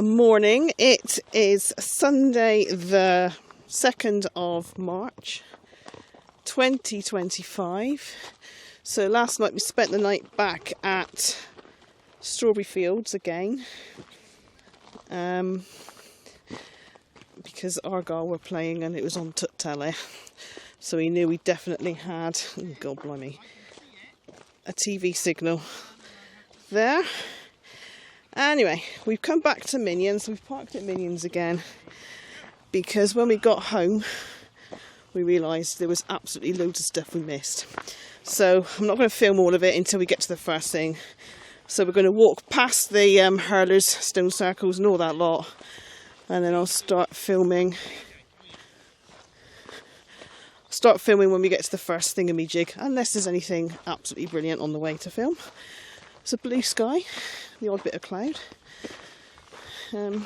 morning. It is Sunday the 2nd of March 2025. So last night we spent the night back at Strawberry Fields again, because Argyle were playing and it was on telly, so we knew we definitely had, oh God blimey, a TV signal there. Anyway, we've come back to Minions. We've parked at Minions again because when we got home we realised there was absolutely loads of stuff we missed. So I'm not going to film all of it until we get to the first thing. So we're going to walk past the hurlers, stone circles and all that lot, and then I'll start filming when we get to the first thingamajig, unless there's anything absolutely brilliant on the way to film. It's a blue sky, the odd bit of cloud. The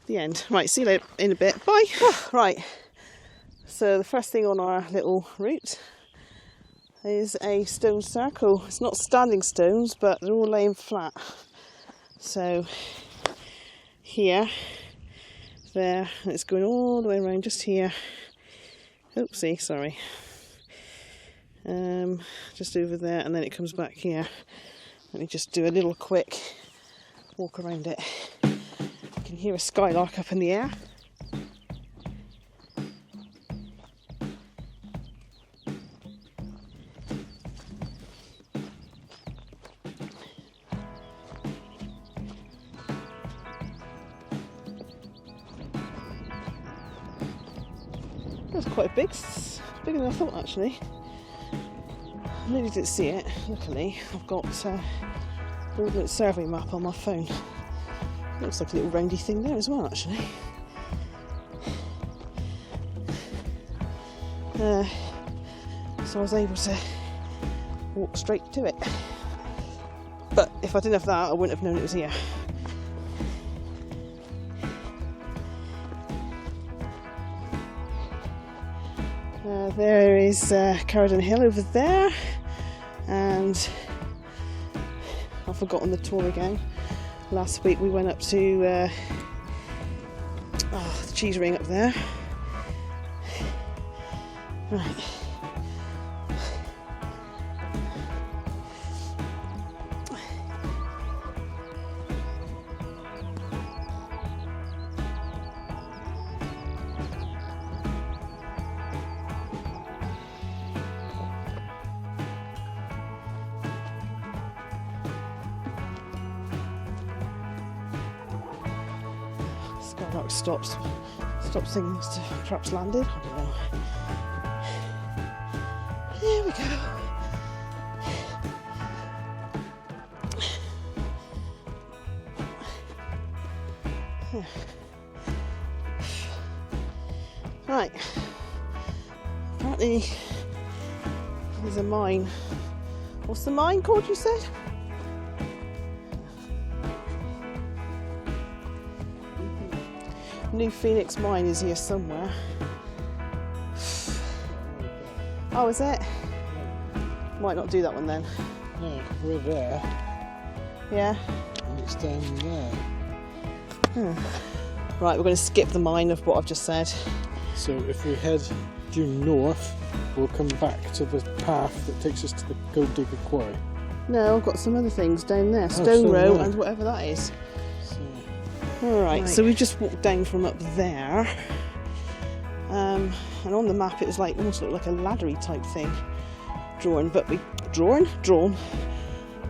end. Right, see you later in a bit. Bye. Right, so the first thing on our little route is a stone circle. It's not standing stones, but they're all laying flat. So here, there, and it's going all the way around just here. Oopsie, sorry. Just over there, and then it comes back here. Let me just do a little quick walk around it. You can hear a skylark up in the air. That's quite big. It's bigger than I thought, actually. I nearly didn't see it. Luckily, I've got the Ordnance Survey map on my phone. Looks like a little roundy thing there as well, actually. So I was able to walk straight to it. But if I didn't have that, I wouldn't have known it was here. There is Craddock Hill over there, and I've forgotten the tour again. Last week we went up to the cheese ring up there. Right. Skylark stops singing to perhaps landed. I don't know. There we go. Right. Apparently there's a mine. What's the mine called, you said? New Phoenix Mine is here somewhere. Oh, is it? Might not do that one then. No, we're there. Yeah. And it's down there. Right, we're going to skip the mine of what I've just said. So if we head due north, we'll come back to the path that takes us to the Gold Diggings Quarry. No, I've got some other things down there. Stone Row and whatever that is. Alright, so we just walked down from up there, and on the map it was like almost looked like a laddery type thing drawn.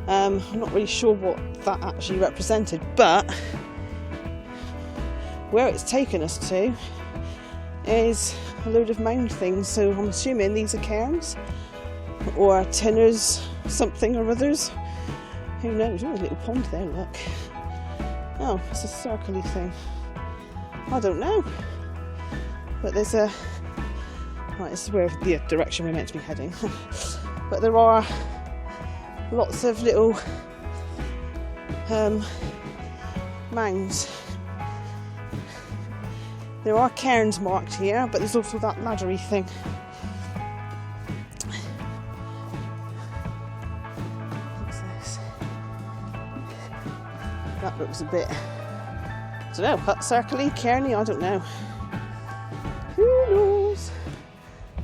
I'm not really sure what that actually represented, but where it's taken us to is a load of mound things, so I'm assuming these are cairns or tinners, something or others. Who knows? Oh, a little pond there, look. Oh, it's a circle-y thing. I don't know. But there's a... Right, this is where the direction we're meant to be heading. But there are lots of little mounds. There are cairns marked here, but there's also that laddery thing. What's this? That looks a bit don't know, Hut Circle, Kearney, I don't know. Who knows?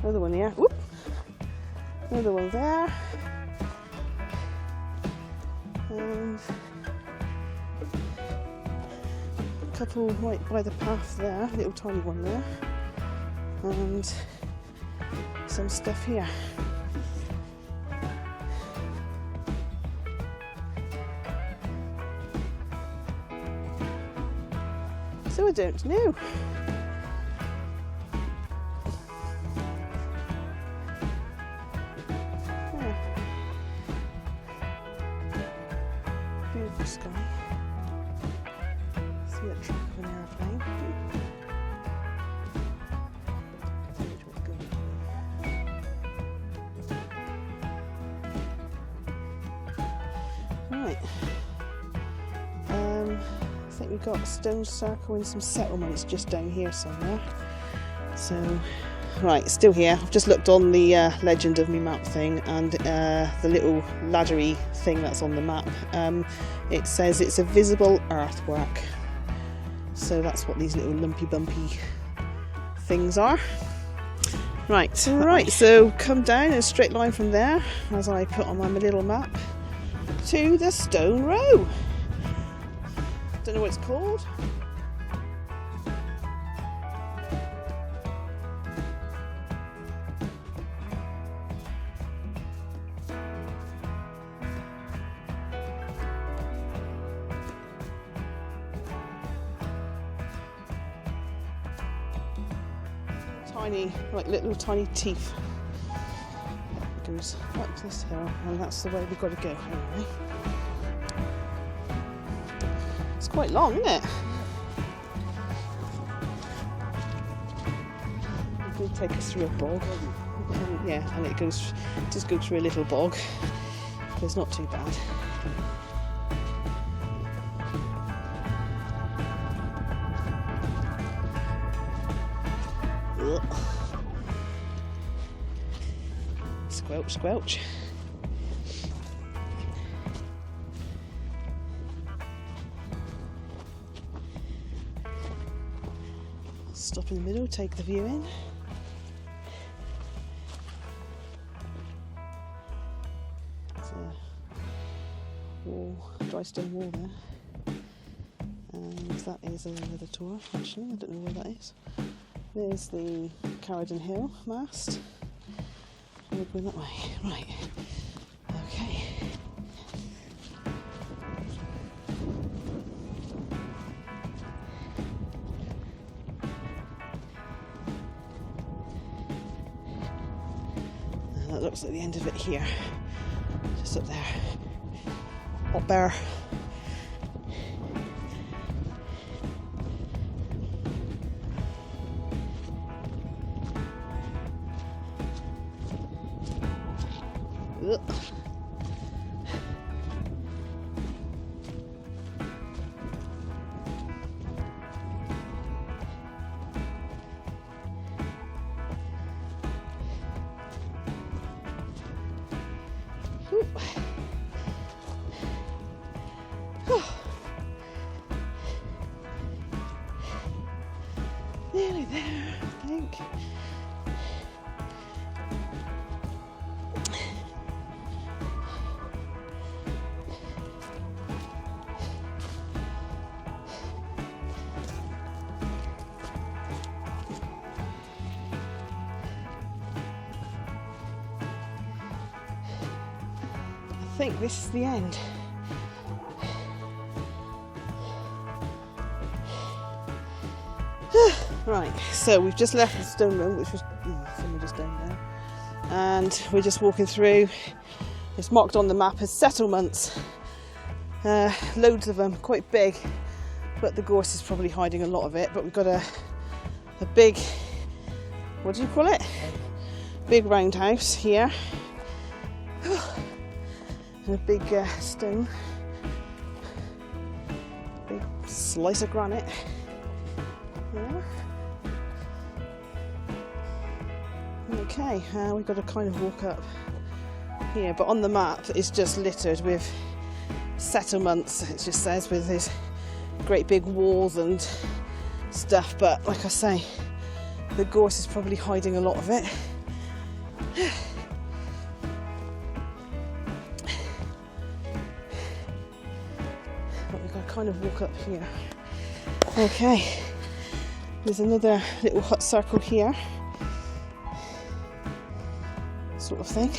Another one here. Whoop. Another one there. And a couple right by the path there, little tiny one there. And some stuff here. So I don't know. Yeah. Beautiful sky. See a track of an aeroplane. Right. I think we've got a stone circle and some settlements just down here somewhere. So, right, still here. I've just looked on the legend of me map thing, and the little laddery thing that's on the map. It says it's a visible earthwork. So that's what these little lumpy bumpy things are. Right, so come down in a straight line from there, as I put on my little map, to the Stone Row. Don't know what it's called. Tiny, like little tiny teeth. It goes up this hill, and that's the way we've got to go anyway. It's quite long, isn't it? It will take us through a bog. Yeah, and it goes just go through a little bog. But it's not too bad. Ugh. Squelch, squelch. Stop in the middle, take the view in. There's a wall, dry stone wall there. And that is another tour, actually, I don't know where that is. There's the Carradon Hill mast. We're going that way. Right. Okay. And that looks like the end of it here. Just up there. Up there. Ugh. Nearly there, I think. I think this is the end. Right, so we've just left the stone room, which was somewhere just down there, and we're just walking through. It's marked on the map as settlements, loads of them, quite big, but the gorse is probably hiding a lot of it. But we've got a big, what do you call it? Big roundhouse here, and a big stone, big slice of granite. Yeah. Okay, we've got to kind of walk up here, but on the map it's just littered with settlements. It just says with these great big walls and stuff, but like I say, the gorse is probably hiding a lot of it. But we've got to kind of walk up here. Okay, there's another little hut circle here, sort of thing,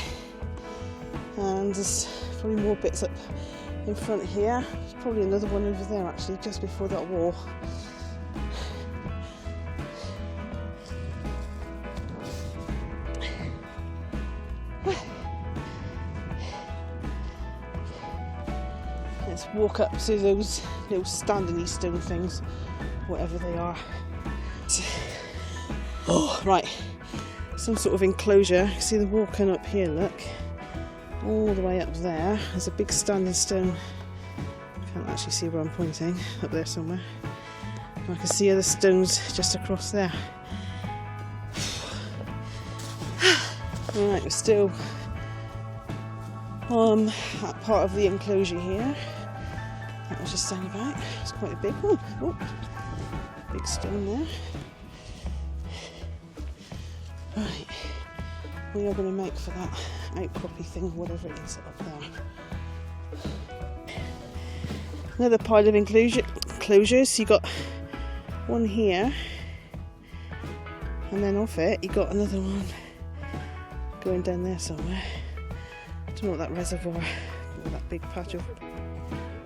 and there's probably more bits up in front here. There's probably another one over there actually, just before that wall. Let's walk up to those little standing stone things, whatever they are. Oh, right, some sort of enclosure. You see the wall coming up here, look. All the way up there. There's a big standing stone. Can't actually see where I'm pointing. Up there somewhere. I can see other stones just across there. Right, we're still on that part of the enclosure here. That was just saying about. It's quite a big one. Oh, big stone there. Right, we are going to make for that outcroppy thing, whatever it is up there. Another pile of enclosures. You got one here, and then off it you got another one going down there somewhere. I don't know what that reservoir, or that big patch of.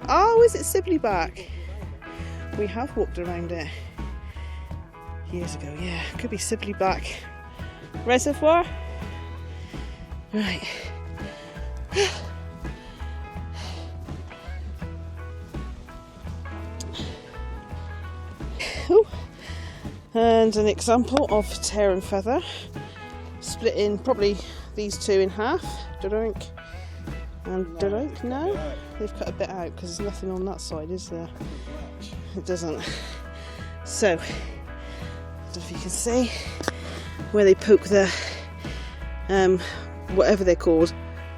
Oh, is it Sibley Back? We have walked around it years ago. Yeah, could be Sibley Back Reservoir. Right. Ooh. And an example of tear and feather, splitting probably these two in half. Drink and drink. No, they've cut a bit out because there's nothing on that side, is there? It doesn't. So, I don't know if you can see where they poke the whatever they're called.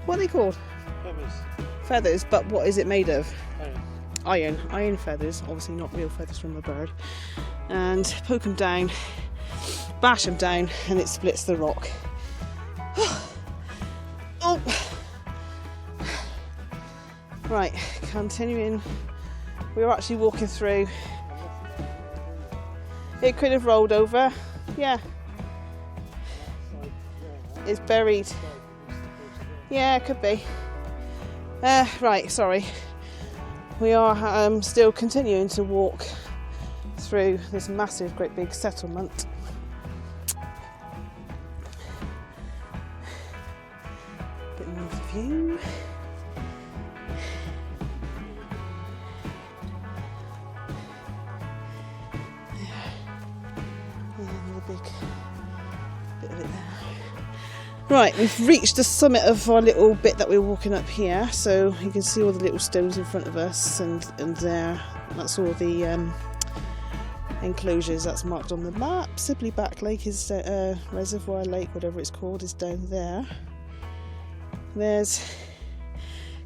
What are they called? Feathers. But what is it made of? Iron feathers, obviously not real feathers from a bird. And poke them down, bash them down, and it splits the rock. Oh. Right, continuing. We were actually walking through. It could have rolled over. Yeah. It's buried. Yeah, it could be. Right, sorry. We are still continuing to walk through this massive, great big settlement. Bit more of the view. Right, we've reached the summit of our little bit that we're walking up here, so you can see all the little stones in front of us, and there, that's all the enclosures that's marked on the map. Sibley Back Lake is Reservoir Lake, whatever it's called, is down there. There's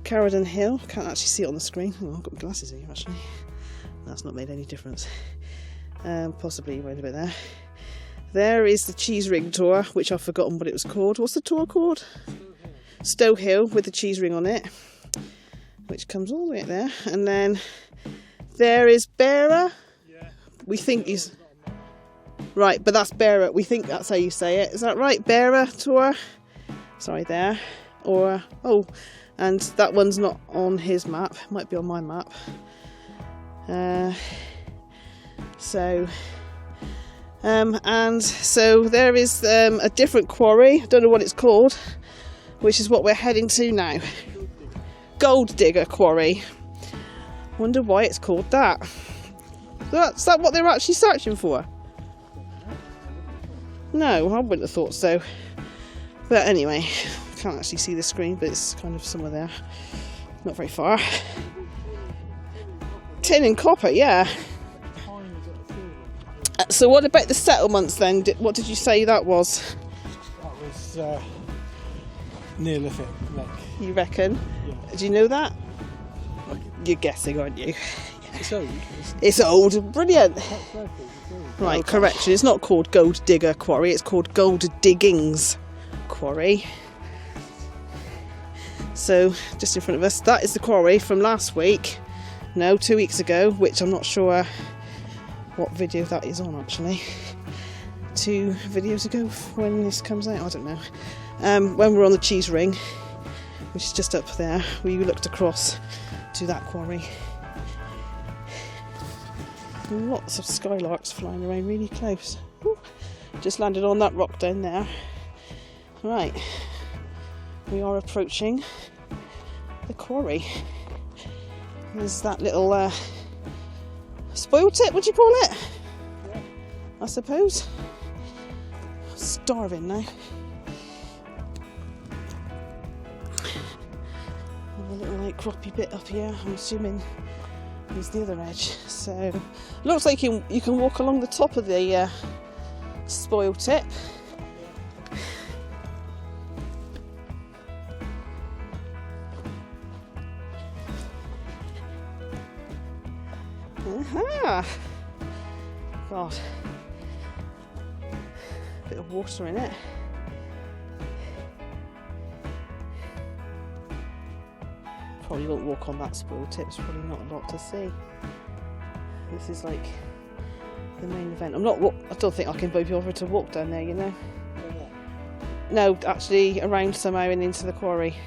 Craddock Hill. Can't actually see it on the screen. Oh, I've got my glasses here actually. That's not made any difference. Possibly around about there. There is the cheese ring tour, which I've forgotten what it was called. What's the tour called? Stowe Hill with the cheese ring on it, which comes all the way up there. And then there is Bearer. Yeah. We think he's right, but that's Bearer. We think that's how you say it. Is that right? Bearer tour. Sorry, there. Or and that one's not on his map. Might be on my map. And so there is a different quarry, I don't know what it's called, which is what we're heading to now. Gold Digger Quarry. Wonder why it's called that. Is that what they were actually searching for? No, I wouldn't have thought so. But anyway, can't actually see the screen, but it's kind of somewhere there. Not very far. Tin and copper, yeah. So what about the settlements then? What did you say that was? That was Neolithic, like. You reckon? Yeah. Do you know that? You're guessing, aren't you? Yeah. It's old. It's old. Brilliant. That's record, it's old. Right, correction. It's not called Gold Digger Quarry. It's called Gold Diggings Quarry. So, just in front of us, that is the quarry from last week. No, 2 weeks ago, which I'm not sure what video that is on actually. 2 videos ago when this comes out, I don't know. When we're on the cheese ring, which is just up there, we looked across to that quarry. Lots of skylarks flying around really close. Ooh, just landed on that rock down there. Right, we are approaching the quarry. There's that little spoil tip, would you call it? Yeah. I suppose. I'm starving now. A little like croppy bit up here, I'm assuming is the other edge. So looks like you can walk along the top of the spoil tip. Aha! God, bit of water in it. Probably won't walk on that spoil tip, it's probably not a lot to see. This is like the main event. I don't think I can be over to walk down there, you know. No, actually around somehow and into the quarry.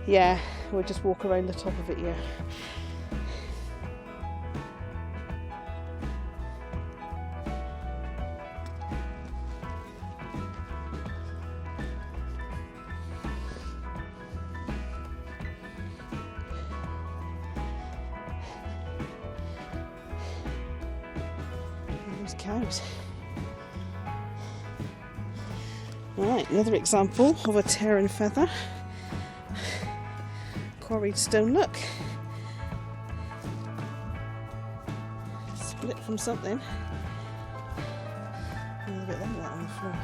Yeah, we'll just walk around the top of it here. Cows. Right, another example of a tear and feather. Quarried stone, look. Split from something. Another bit like that on the floor.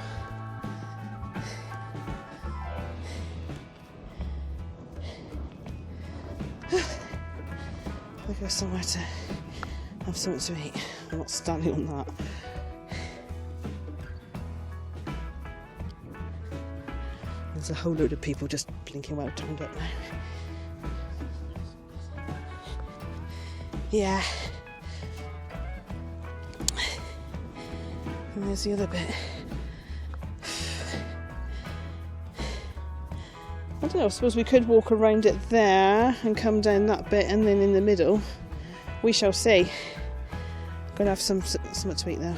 I'll go somewhere to have something to eat. I'm not standing on that. There's a whole load of people just blinking well turned up now. Yeah. And there's the other bit. I don't know, I suppose we could walk around it there and come down that bit and then in the middle. We shall see. Gonna have something to eat though.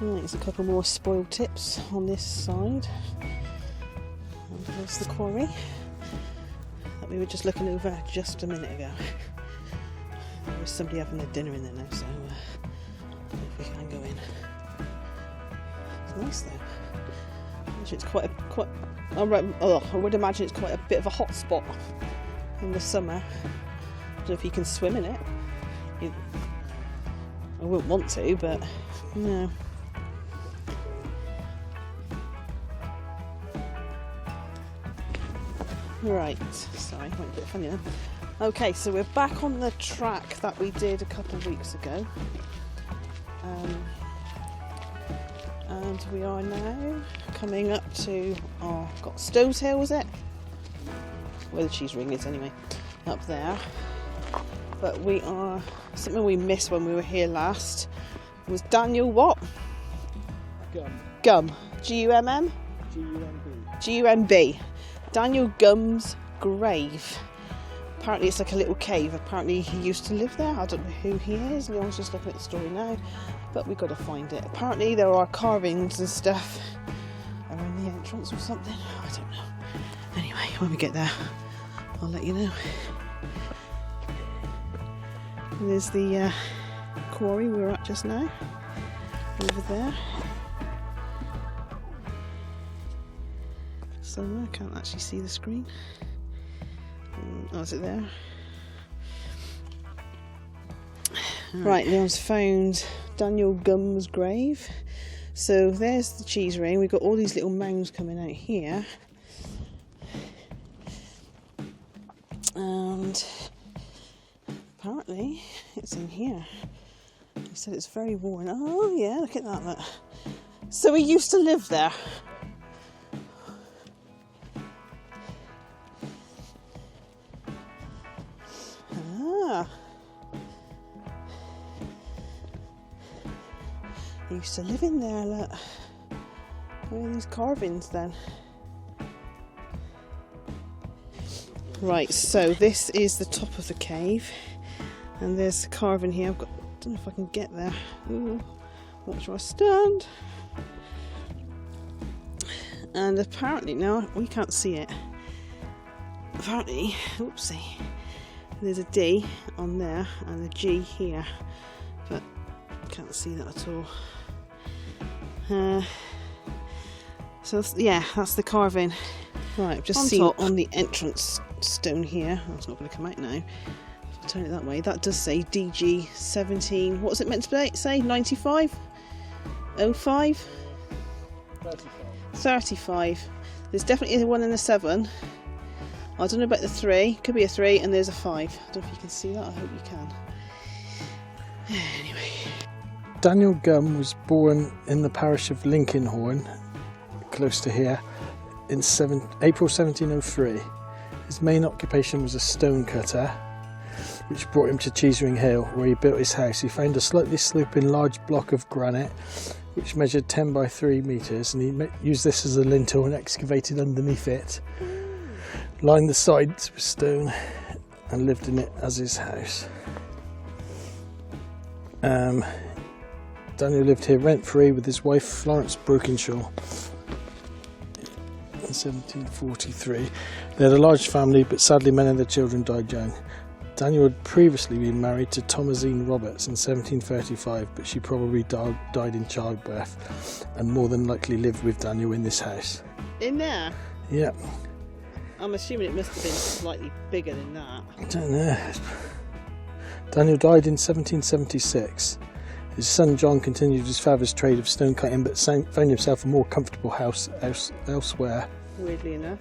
Right, there's a couple more spoil tips on this side. And there's the quarry that we were just looking over just a minute ago. There's somebody having their dinner in there now, so I don't know if we can go in. It's nice though. It's quite. I would imagine it's quite a bit of a hot spot in the summer. I don't know if you can swim in it. I wouldn't want to, but no. Right, sorry, went a bit funny then. Okay, so we're back on the track that we did a couple of weeks ago. And we are now coming up to, got Stones Hill, was it? Where the cheese ring is anyway, up there. But we are, something we missed when we were here last was Daniel what? Gumb. G-U-M-M? G-U-M-B. G-U-M-B. Daniel Gumbs Grave. Apparently it's like a little cave. Apparently he used to live there. I don't know who he is. Leon's just looking at the story now. But we've got to find it. Apparently there are carvings and stuff around the entrance or something. I don't know. Anyway, when we get there, I'll let you know. And there's the quarry we were at just now. Over there. Somewhere, I can't actually see the screen. Oh, is it there? Right, Leon's found Daniel Gumbs' grave. So there's the cheese ring. We've got all these little mounds coming out here. And apparently it's in here. He said it's very worn. Oh yeah, look at that, look. So he used to live there. Ah. He used to live in there, look. Where are these carvings then? Right, so this is the top of the cave. And there's the carving here. I don't know if I can get there. Ooh, watch where I stand. And apparently, no, we can't see it. Apparently, oopsie, there's a D on there and a G here, but can't see that at all. So yeah, that's the carving. Right, I've just seen on the entrance stone here. Oh, it's not going to come out now. If I turn it that way, that does say DG 17. What's it meant to say? 95? 05? 35. There's definitely a 1 and a 7. I don't know about the 3. Could be a 3, and there's a 5. I don't know if you can see that. I hope you can. Anyway. Daniel Gumbs was born in the parish of Lincolnhorn, close to here, in April 1703. His main occupation was a stone cutter, which brought him to Cheesering Hill, where he built his house. He found a slightly sloping large block of granite, which measured 10 by 3 metres, and he used this as a lintel and excavated underneath it, lined the sides with stone, and lived in it as his house. Daniel lived here rent-free with his wife Florence Brokenshaw in 1743. They had a large family, but sadly many of their children died young. Daniel had previously been married to Thomasine Roberts in 1735, but she probably died in childbirth, and more than likely lived with Daniel in this house. In there? Yeah. I'm assuming it must have been slightly bigger than that. I don't know. Daniel died in 1776. His son John continued his father's trade of stone cutting, but found himself a more comfortable house elsewhere. Weirdly enough.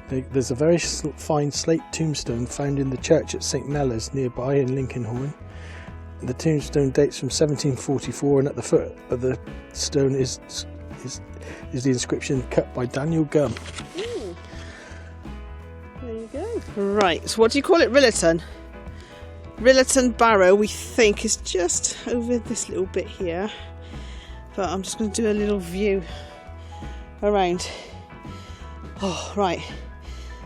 There's a very fine slate tombstone found in the church at St Mellors nearby in Lincolnhorn. The tombstone dates from 1744, and at the foot of the stone is the inscription cut by Daniel Gumbs. Ooh. There you go. Right, so what do you call it? Rillaton? Rillaton Barrow, we think, is just over this little bit here. But I'm just going to do a little view around. Oh, right.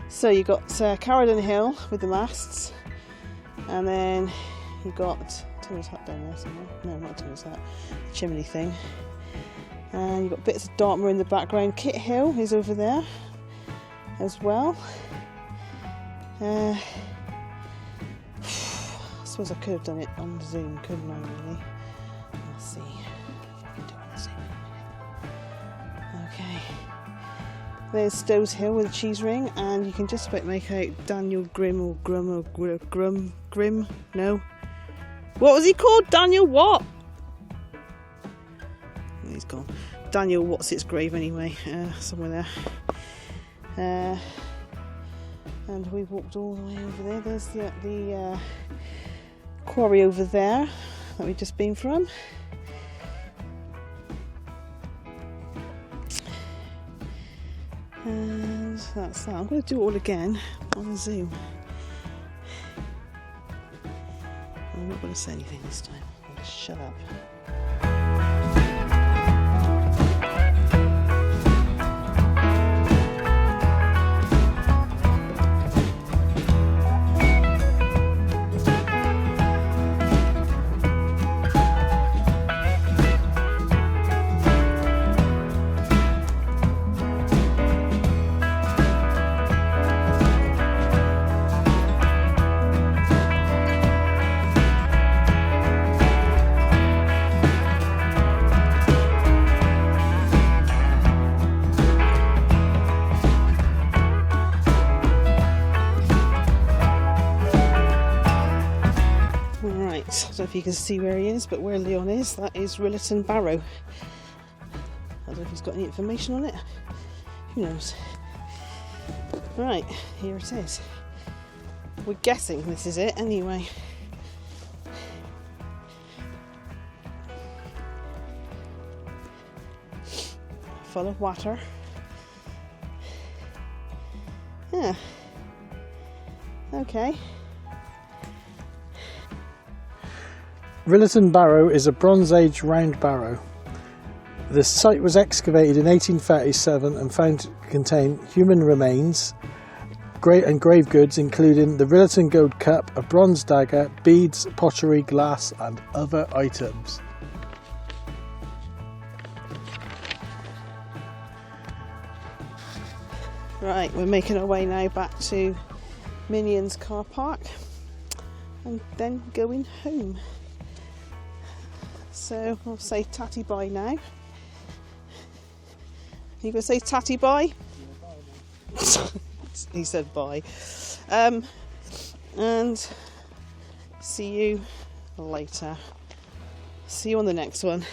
So you got Carradon Hill with the masts, and then you got Timmer's Hut down there somewhere. No, not Timmer's Hut, the chimney thing. And you've got bits of Dartmoor in the background. Kit Hill is over there as well. I suppose I could have done it on Zoom, couldn't I, really? Let's see if I can do it on Zoom in a minute. Okay. There's Stowe's Hill with a cheese ring, and you can just about make out Daniel Grimm or Grum or Grimm? No. What was he called? Daniel what? He's gone. Daniel what's its grave anyway, somewhere there. And we walked all the way over there. There's the quarry over there that we've just been from. And that's that. I'm going to do it all again on Zoom. I'm not going to say anything this time. I'm going to shut up. I don't know if you can see where he is, but where Leon is, that is Rillaton Barrow. I don't know if he's got any information on it. Who knows? Right, here it is. We're guessing this is it anyway. Full of water. Yeah. Okay. Rillaton Barrow is a Bronze Age round barrow. The site was excavated in 1837 and found to contain human remains and grave goods including the Rillaton Gold Cup, a bronze dagger, beads, pottery, glass and other items. Right, we're making our way now back to Minion's car park and then going home. So I'll say tatty bye now. You gonna say tatty bye? He said bye. And see you later. See you on the next one.